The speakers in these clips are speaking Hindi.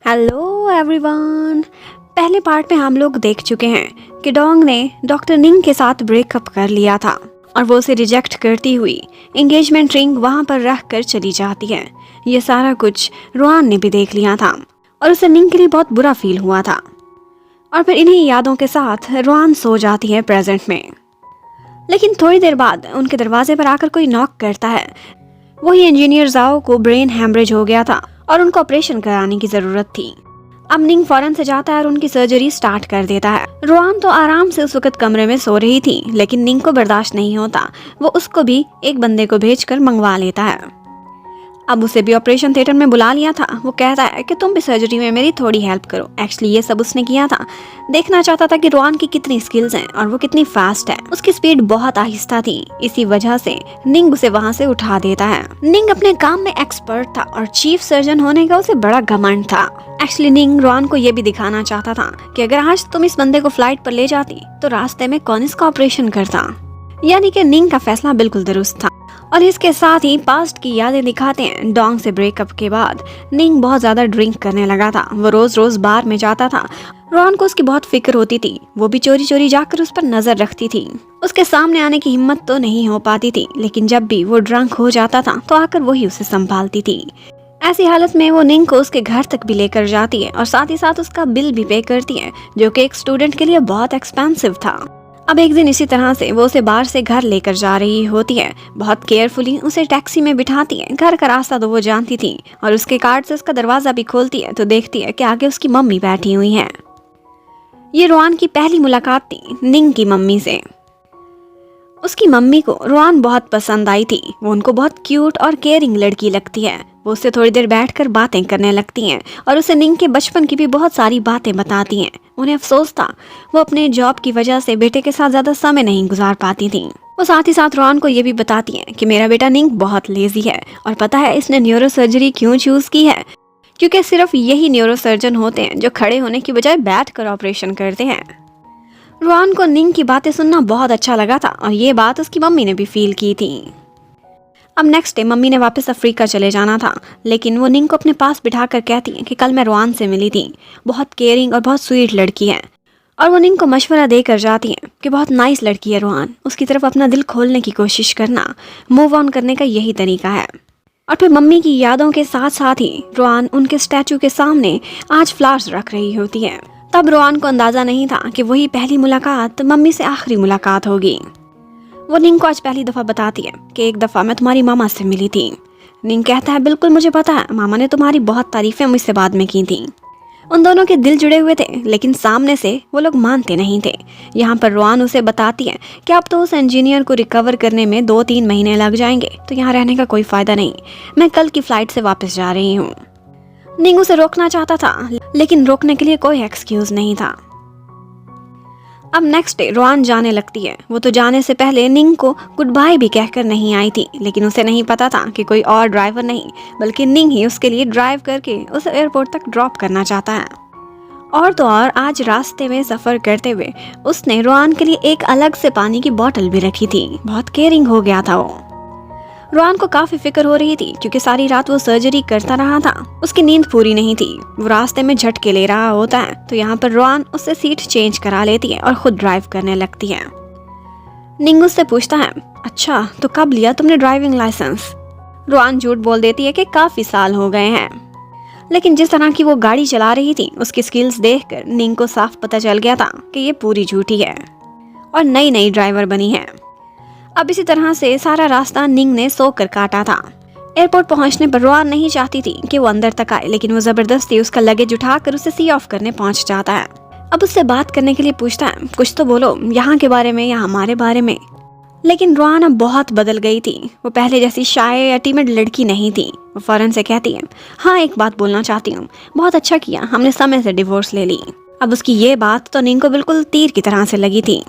Hello everyone. पहले पार्ट में हम लोग देख चुके हैं कि डोंग ने डॉक्टर निंग के साथ ब्रेकअप कर लिया था और वो उसे रिजेक्ट करती हुई एंगेजमेंट रिंग वहां पर रख कर चली जाती है। ये सारा कुछ रुआन ने भी देख लिया था और उसे निंग के लिए बहुत बुरा फील हुआ था। और फिर इन्हीं यादों के साथ रुआन सो जाती है प्रेजेंट में। लेकिन थोड़ी देर बाद उनके दरवाजे पर आकर कोई नॉक करता है। वही इंजीनियर जाओ को ब्रेन हैमरेज हो गया था और उनको ऑपरेशन कराने की जरूरत थी। अब निंग फौरन से जाता है और उनकी सर्जरी स्टार्ट कर देता है। रुआन तो आराम से उस वक्त कमरे में सो रही थी, लेकिन निंग को बर्दाश्त नहीं होता। वो उसको भी एक बंदे को भेजकर मंगवा लेता है। अब उसे भी ऑपरेशन थिएटर में बुला लिया था। वो कहता है कि तुम भी सर्जरी में मेरी थोड़ी हेल्प करो। एक्चुअली ये सब उसने किया था, देखना चाहता था कि रुआन की कितनी स्किल्स हैं और वो कितनी फास्ट है। उसकी स्पीड बहुत आहिस्ता थी, इसी वजह से निंग उसे वहाँ से उठा देता है। निंग अपने काम में एक्सपर्ट था और चीफ सर्जन होने का उसे बड़ा घमंड था। एक्चुअली निंग रुआन को ये भी दिखाना चाहता था कि अगर आज तुम इस बंदे को फ्लाइट पर ले जाती तो रास्ते में कौन इसका ऑपरेशन करता। यानी कि निंग का फैसला बिल्कुल दुरुस्त था। और इसके साथ ही पास्ट की यादें दिखाते हैं। डोंग से ब्रेकअप के बाद निंग बहुत ज्यादा ड्रिंक करने लगा था। वो रोज रोज बार में जाता था। रुआन को उसकी बहुत फिक्र होती थी। वो भी चोरी चोरी जाकर उस पर नजर रखती थी। उसके सामने आने की हिम्मत तो नहीं हो पाती थी, लेकिन जब भी वो ड्रंक हो जाता था तो आकर वही उसे संभालती थी। ऐसी हालत में वो निंग को उसके घर तक भी लेकर जाती है और साथ ही साथ उसका बिल भी पे करती है, जो कि एक स्टूडेंट के लिए बहुत एक्सपेंसिव था। अब एक दिन इसी तरह से वो उसे बाहर से घर लेकर जा रही होती है। बहुत केयरफुली उसे टैक्सी में बिठाती है। घर का रास्ता तो वो जानती थी और उसके कार्ड से उसका दरवाजा भी खोलती है तो देखती है कि आगे उसकी मम्मी बैठी हुई है। ये रुआन की पहली मुलाकात थी निंग की मम्मी से। उसकी मम्मी को रुआन बहुत पसंद आई थी। वो उनको बहुत क्यूट और केयरिंग लड़की लगती है। वो उससे थोड़ी देर बैठकर बातें करने लगती हैं और उसे निंग के बचपन की भी बहुत सारी बातें बताती हैं। उन्हें अफसोस था वो अपने जॉब की वजह से बेटे के साथ ज्यादा समय नहीं गुजार पाती थी। वो साथ ही साथ रुआन को ये भी बताती हैं कि मेरा बेटा निंग बहुत लेजी है और पता है इसने न्यूरो सर्जरी क्यों चूज की है, क्योंकि सिर्फ यही न्यूरो सर्जन होते हैं जो खड़े होने की बजाय बैठ कर ऑपरेशन करते हैं। रुआन को निंग की बातें सुनना बहुत अच्छा लगा था और ये बात उसकी मम्मी ने भी फील की थी। अब नेक्स्ट डे मम्मी ने वापस अफ्रीका चले जाना था, लेकिन वो निंग को अपने पास बिठाकर कहती है कि कल मैं रुआन से मिली थी, बहुत केयरिंग और बहुत स्वीट लड़की है। और वो निंग को मशवरा देकर जाती है कि बहुत नाइस लड़की है रुआन, उसकी तरफ अपना दिल खोलने की कोशिश करना, मूव ऑन करने का यही तरीका है। और फिर मम्मी की यादों के साथ साथ ही रुआन उनके स्टैचू के सामने आज फ्लावर्स रख रही होती है। तब रुआन को अंदाजा नहीं था कि वही पहली मुलाकात मम्मी से आखिरी मुलाकात होगी। वो निंग को आज पहली दफा बताती है कि एक दफा मैं तुम्हारी मामा से मिली थी। निंग कहता है बिल्कुल मुझे पता है, मामा ने तुम्हारी बहुत तारीफें मुझसे बाद में की थी। उन दोनों के दिल जुड़े हुए थे, लेकिन सामने से वो लोग मानते नहीं थे। यहाँ पर रुआन उसे बताती है कि अब तो उस इंजीनियर को रिकवर करने में 2-3 महीने लग जाएंगे, तो यहाँ रहने का कोई फायदा नहीं, मैं कल की फ्लाइट से वापस जा रही हूँ। निंग उसे रोकना चाहता था, लेकिन रोकने के लिए कोई एक्सक्यूज नहीं था। अब नेक्स्ट डे रुआन जाने लगती है। वो तो जाने से पहले निंग को गुड बाय भी कहकर नहीं आई थी, लेकिन उसे नहीं पता था कि कोई और ड्राइवर नहीं बल्कि निंग ही उसके लिए ड्राइव करके उसे एयरपोर्ट तक ड्रॉप करना चाहता है। और तो और आज रास्ते में सफर करते हुए उसने रुआन के लिए एक अलग से पानी की बोतल भी रखी थी। बहुत केयरिंग हो गया था वो। रुआन को काफी फिक्र हो रही थी क्योंकि सारी रात वो सर्जरी करता रहा था, उसकी नींद पूरी नहीं थी। वो रास्ते में झटके ले रहा होता है तो यहाँ पर रुआन उससे सीट चेंज करा लेती है और खुद ड्राइव करने लगती है। निंग उससे पूछता है अच्छा तो कब लिया तुमने ड्राइविंग लाइसेंस। रुआन झूठ बोल देती है कि काफी साल हो गए हैं, लेकिन जिस तरह की वो गाड़ी चला रही थी उसकी स्किल्स देखकर निंग को साफ पता चल गया था कि ये पूरी झूठी है और नई नई ड्राइवर बनी है। अब इसी तरह से सारा रास्ता निंग ने सोकर काटा था। एयरपोर्ट पहुंचने पर रुआन नहीं चाहती थी कि वो अंदर तक आए, लेकिन वो जबरदस्ती उसका लगेज उठाकर उसे सी ऑफ करने पहुंच जाता है। अब उससे बात करने के लिए पूछता है कुछ तो बोलो, यहाँ के बारे में या हमारे बारे में। लेकिन रुआन अब बहुत बदल गई थी। वो पहले जैसी शाय या टिमिड लड़की नहीं थी। वो फौरन से कहती है हाँ एक बात बोलना चाहती हूँ, बहुत अच्छा किया हमने समय से डिवोर्स ले ली। अब उसकी ये बात तो निंग को बिल्कुल तीर की तरह से लगी थी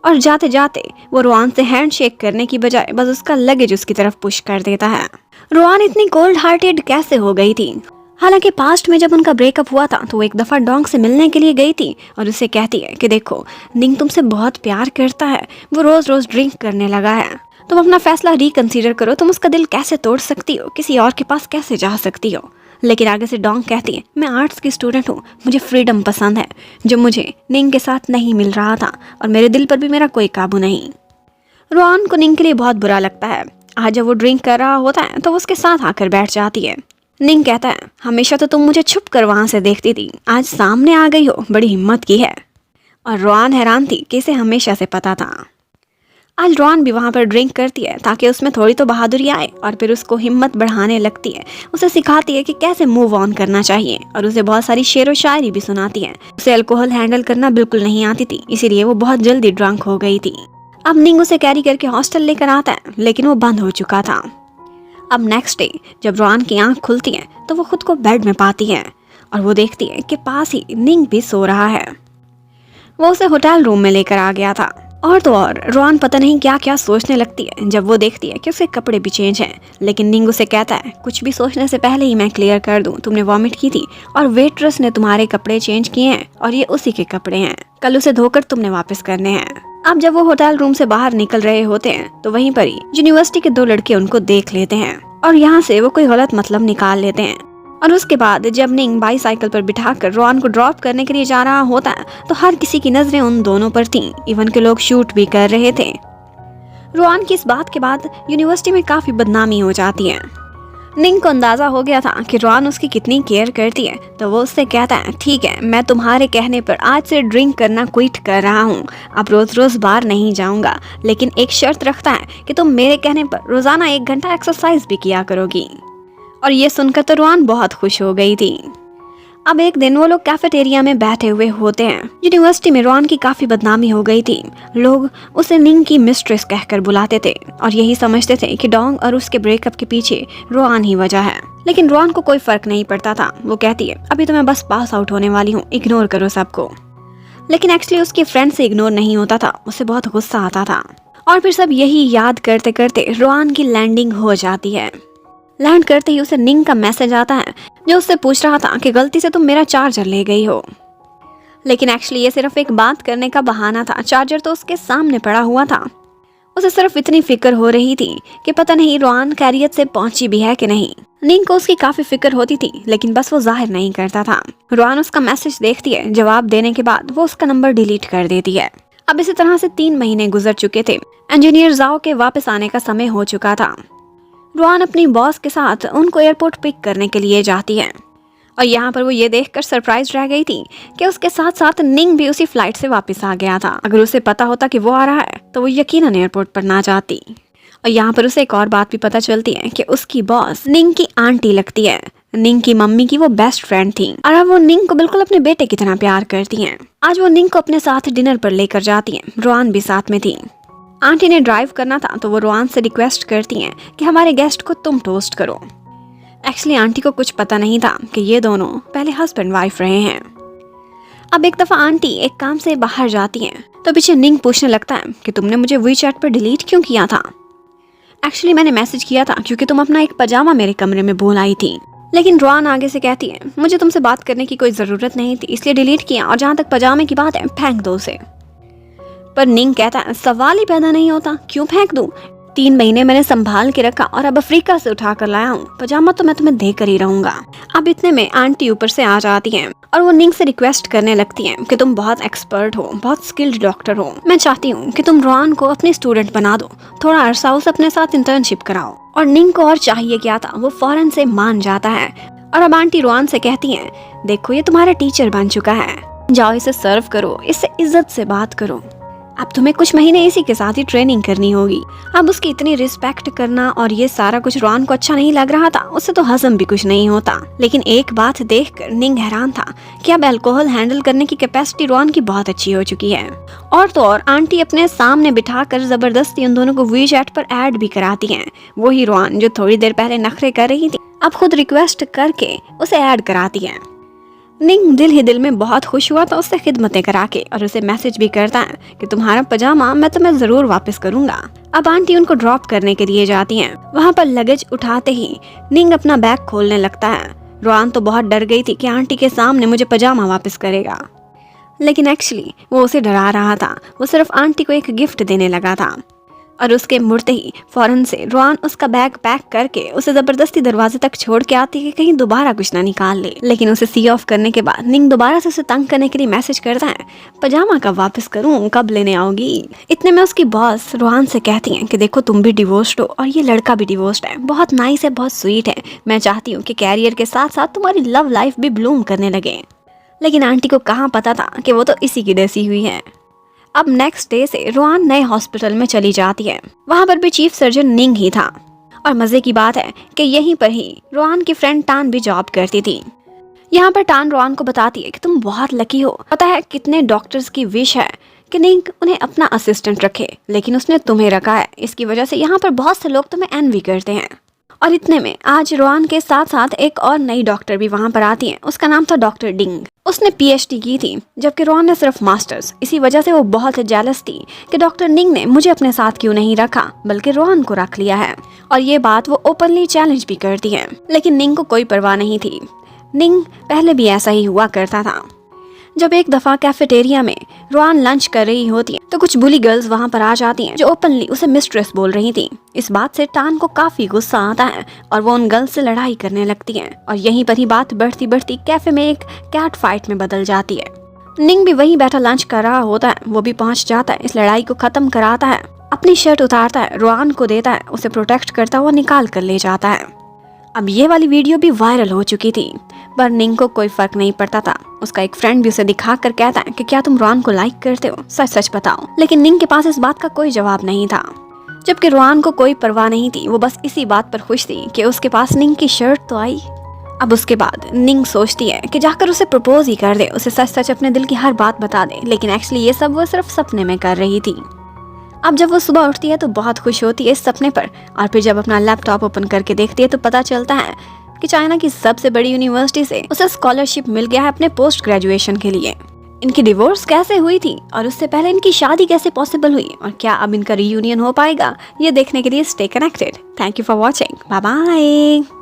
और जाते जाते वो रुआन से हैंडशेक करने की बजाय बस उसका लगेज उसकी तरफ पुश कर देता है। रुआन इतनी कोल्ड हार्टेड कैसे हो गई थी। हालांकि पास्ट में जब उनका ब्रेकअप हुआ था तो वो एक दफा डोंग से मिलने के लिए गई थी और उसे कहती है कि देखो निंग तुमसे बहुत प्यार करता है, वो रोज रोज ड्रिंक करने लगा है, तुम अपना फैसला रिकंसीडर करो, तुम उसका दिल कैसे तोड़ सकती हो, किसी और के पास कैसे जा सकती हो। लेकिन आगे से डोंग कहती है, मैं आर्ट्स की स्टूडेंट हूँ, मुझे फ्रीडम पसंद है जो मुझे निंग के साथ नहीं मिल रहा था, और मेरे दिल पर भी मेरा कोई काबू नहीं। रोआन को निंग के लिए बहुत बुरा लगता है। आज जब वो ड्रिंक कर रहा होता है तो वो उसके साथ आकर बैठ जाती है। निंग कहता है, हमेशा तो तुम मुझे छुप कर वहाँ से देखती थी, आज सामने आ गई हो, बड़ी हिम्मत की है। और रोआन हैरान थी कि इसे हमेशा से पता था। आज रोआन भी वहाँ पर ड्रिंक करती है ताकि उसमें थोड़ी तो बहादुरी आए, और फिर उसको हिम्मत बढ़ाने लगती है। उसे सिखाती है कि कैसे मूव ऑन करना चाहिए, और उसे बहुत सारी शेर व शायरी भी सुनाती है। उसे अल्कोहल हैंडल करना बिल्कुल नहीं आती थी, इसीलिए वो बहुत जल्दी ड्रंक हो गई थी। अब निंग उसे कैरी करके हॉस्टल लेकर आता है, लेकिन वो बंद हो चुका था। अब नेक्स्ट डे जब रोआन की आंख खुलती है तो वो खुद को बेड में पाती है, और वो देखती है कि पास ही निंग भी सो रहा है। वो उसे होटल रूम में लेकर आ गया था। और तो और रोआन पता नहीं क्या क्या सोचने लगती है जब वो देखती है कि उसके कपड़े भी चेंज हैं। लेकिन निंग उसे कहता है, कुछ भी सोचने से पहले ही मैं क्लियर कर दूं, तुमने वॉमिट की थी और वेट्रेस ने तुम्हारे कपड़े चेंज किए हैं, और ये उसी के कपड़े हैं, कल उसे धोकर तुमने वापस करने हैं। अब जब वो होटल रूम से बाहर निकल रहे होते हैं तो वहीं पर ही यूनिवर्सिटी के 2 लड़के उनको देख लेते हैं, और यहाँ से वो कोई गलत मतलब निकाल लेते हैं। और उसके बाद जब निंग बाईसाइकिल पर बिठाकर रोआन को ड्रॉप करने के लिए जा रहा होता है तो हर किसी की नजरें उन दोनों पर थीं, इवन के लोग शूट भी कर रहे थे। रोआन की इस बात के बाद यूनिवर्सिटी में काफी बदनामी हो जाती है। निंग को अंदाजा हो गया था कि रोआन उसकी कितनी केयर करती है, तो वो उससे कहता है, ठीक है, मैं तुम्हारे कहने पर आज से ड्रिंक करना क्विट कर रहा हूँ, अब रोज रोज बाहर नहीं जाऊंगा, लेकिन एक शर्त रखता है कि तुम मेरे कहने पर रोजाना 1 घंटा एक्सरसाइज भी किया करोगी। और ये सुनकर तो रोआन बहुत खुश हो गई थी। अब एक दिन वो लोग कैफेटेरिया में बैठे हुए होते हैं। यूनिवर्सिटी में रोआन की काफी बदनामी हो गई थी। लोग उसे निंग की मिस्ट्रेस कहकर बुलाते थे, और यही समझते थे कि डोंग और उसके ब्रेकअप के पीछे रोआन ही वजह है। लेकिन रोआन को कोई फर्क नहीं पड़ता था। वो कहती है, अभी तो मैं बस पास आउट होने वाली हूँ, इग्नोर करो सबको। लेकिन एक्चुअली उसके फ्रेंड से इग्नोर नहीं होता था, उसे बहुत गुस्सा आता था। और फिर सब यही याद करते करते रोआन की लैंडिंग हो जाती है। लैंड करते ही उसे निंग का मैसेज आता है जो उससे पूछ रहा था कि गलती से तुम मेरा चार्जर ले गई हो। लेकिन एक्चुअली ये सिर्फ एक बात करने का बहाना था, चार्जर तो उसके सामने पड़ा हुआ था। उसे सिर्फ इतनी फिक्र हो रही थी कि पता नहीं रोआन खैरियत से पहुंची भी है कि नहीं। निंग को उसकी काफी फिक्र होती थी, लेकिन बस वो जाहिर नहीं करता था। रोआन उसका मैसेज देखती है, जवाब देने के बाद वो उसका नंबर डिलीट कर देती है। अब इसी तरह से 3 महीने गुजर चुके थे। इंजीनियर जाओ के वापस आने का समय हो चुका था। रोआन अपनी बॉस के साथ उनको एयरपोर्ट पिक करने के लिए जाती है, और यहाँ पर वो ये देखकर सरप्राइज रह गई थी कि उसके साथ साथ निंग भी उसी फ्लाइट से वापस आ गया था। अगर उसे पता होता कि वो आ रहा है तो वो यकीनन एयरपोर्ट पर ना जाती। और यहाँ पर उसे एक और बात भी पता चलती है कि उसकी बॉस निंग की आंटी लगती है। निंग की मम्मी की वो बेस्ट फ्रेंड थी, और अब वो निंग को बिल्कुल अपने बेटे की तरह प्यार करती हैं। आज वो निंग को अपने साथ डिनर पर लेकर जाती हैं। रोआन भी साथ में थी। आंटी ने ड्राइव करना था तो वो रोआन से रिक्वेस्ट करती हैं कि हमारे गेस्ट को तुम टोस्ट करो। एक्चुअली आंटी को कुछ पता नहीं था कि ये दोनों पहले हस्बैंड वाइफ रहे हैं। अब एक दफा आंटी एक काम से बाहर जाती हैं तो पीछे निंग पूछने लगता है कि तुमने मुझे वीचैट पर डिलीट क्यों किया था। एक्चुअली मैंने मैसेज किया था क्योंकि तुम अपना एक पजामा मेरे कमरे में भूल आई थी। लेकिन रोआन आगे से कहती है, मुझे तुमसे बात करने की कोई जरूरत नहीं थी, इसलिए डिलीट किया, और जहाँ तक पजामे की बात है फेंक दो उसे। पर निंग कहता है, सवाल ही पैदा नहीं होता, क्यों फेंक दूं? 3 महीने मैंने संभाल के रखा और अब अफ्रीका से उठा कर लाया हूँ, पजामा तो मैं तुम्हें देकर ही रहूंगा। अब इतने में आंटी ऊपर से आ जाती हैं और वो निंग से रिक्वेस्ट करने लगती हैं कि तुम बहुत एक्सपर्ट हो, बहुत स्किल्ड डॉक्टर हो, मैं चाहती हूँ कि तुम रोआन को अपनी स्टूडेंट बना दो, थोड़ा अरसा उसे अपने साथ इंटर्नशिप कराओ। और निंग को और चाहिए क्या था, वो फौरन से मान जाता है। और अब आंटी रोआन से कहती हैं, देखो ये तुम्हारा टीचर बन चुका है, जाओ इसे सर्व करो, इससे इज्जत से बात करो, अब तुम्हें कुछ महीने इसी के साथ ही ट्रेनिंग करनी होगी। अब उसकी इतनी रिस्पेक्ट करना और ये सारा कुछ रोआन को अच्छा नहीं लग रहा था, उससे तो हजम भी कुछ नहीं होता। लेकिन एक बात देखकर निंग हैरान था कि अब अल्कोहल हैंडल करने की कैपेसिटी रोआन की बहुत अच्छी हो चुकी है। और तो और आंटी अपने सामने बिठाकर जबरदस्ती उन दोनों को वीचैट पर ऐड भी कराती हैं। वही रोआन जो थोड़ी देर पहले नखरे कर रही थी, अब खुद रिक्वेस्ट करके उसे ऐड कराती है। निंग दिल ही दिल में बहुत खुश हुआ तो उससे खिदमतें करा के और उसे मैसेज भी करता है कि तुम्हारा पजामा मैं तुम्हें जरूर वापस करूंगा। अब आंटी उनको ड्रॉप करने के लिए जाती हैं। वहाँ पर लगेज उठाते ही निंग अपना बैग खोलने लगता है। रोआन तो बहुत डर गई थी कि आंटी के सामने मुझे पजामा वापस करेगा, लेकिन एक्चुअली वो उसे डरा रहा था। वो सिर्फ आंटी को एक गिफ्ट देने लगा था। और उसके मुड़ते ही फौरन से रोआन उसका बैग पैक करके उसे जबरदस्ती दरवाजे तक छोड़ के आती है कि कहीं दोबारा कुछ ना निकाल ले। लेकिन उसे सी ऑफ करने के बाद निंग दोबारा से उसे तंग करने के लिए मैसेज करता है, पजामा कब वापस करूं, कब लेने आओगी। इतने में उसकी बॉस रोआन से कहती हैं कि देखो तुम भी डिवोर्स्ड हो और ये लड़का भी डिवोर्स्ड है, बहुत नाइस है, बहुत स्वीट है, मैं चाहती हूँ कि कैरियर के साथ साथ तुम्हारी लव लाइफ भी ब्लूम करने लगे। लेकिन आंटी को कहाँ पता था कि वो तो इसी की डसी हुई है। अब नेक्स्ट डे से रोआन नए हॉस्पिटल में चली जाती है। वहाँ पर भी चीफ सर्जन निंग ही था और मजे की बात है कि यहीं पर ही रोआन की फ्रेंड टान भी जॉब करती थी। यहाँ पर टान रोआन को बताती है कि तुम बहुत लकी हो, पता है कितने डॉक्टर्स की विश है कि निंग उन्हें अपना असिस्टेंट रखे, लेकिन उसने तुम्हें रखा है, इसकी वजह से यहाँ पर बहुत से लोग तुम्हें एनवी करते हैं। और इतने में आज रोआन के साथ साथ एक और नई डॉक्टर भी वहाँ पर आती है। उसका नाम था डॉक्टर डिंग। उसने पीएचडी की थी जबकि रोआन ने सिर्फ मास्टर्स। इसी वजह से वो बहुत जेलस थी कि डॉक्टर निंग ने मुझे अपने साथ क्यों नहीं रखा बल्कि रोआन को रख लिया है। और ये बात वो ओपनली चैलेंज भी करती है। लेकिन निंग को कोई परवाह नहीं थी। निंग पहले भी ऐसा ही हुआ करता था। जब एक दफा कैफेटेरिया में रोआन लंच कर रही होती है तो कुछ बुली गर्ल्स वहाँ पर आ जाती हैं जो ओपनली उसे मिस्ट्रेस बोल रही थी। इस बात से टान को काफी गुस्सा आता है और वो उन गर्ल्स से लड़ाई करने लगती हैं और यहीं पर ही बात बढ़ती बढ़ती कैफे में एक कैट फाइट में बदल जाती है। निंग भी वहीं बैठा लंच कर रहा होता है, वो भी पहुंच जाता है, इस लड़ाई को खत्म कराता है, अपनी शर्ट उतारता है, रोआन को देता है, उसे प्रोटेक्ट करता हुआ निकाल कर ले जाता है। अब ये वाली वीडियो भी वायरल हो चुकी थी पर निंग को कोई फर्क नहीं पड़ता था। उसका एक फ्रेंड भी उसे दिखा कर कहता है कि क्या तुम रोआन को लाइक करते हो, सच सच बताओ। लेकिन निंग के पास इस बात का कोई जवाब नहीं था। जबकि रोआन को कोई परवाह नहीं थी, वो बस इसी बात पर खुश थी कि उसके पास निंग की शर्ट तो आई। अब उसके बाद निंग सोचती है कि जाकर उसे प्रपोज ही कर दे, उसे सच सच अपने दिल की हर बात बता दे। लेकिन एक्चुअली ये सब वो सिर्फ सपने में कर रही थी। अब जब वो सुबह उठती है तो बहुत खुश होती है इस सपने पर और फिर जब अपना लैपटॉप ओपन करके देखती है तो पता चलता है कि चाइना की सबसे बड़ी यूनिवर्सिटी से उसे स्कॉलरशिप मिल गया है अपने पोस्ट ग्रेजुएशन के लिए। इनकी डिवोर्स कैसे हुई थी और उससे पहले इनकी शादी कैसे पॉसिबल हुई और क्या अब इनका रीयूनियन हो पाएगा, ये देखने के लिए stay connected. Thank you for watching, bye bye.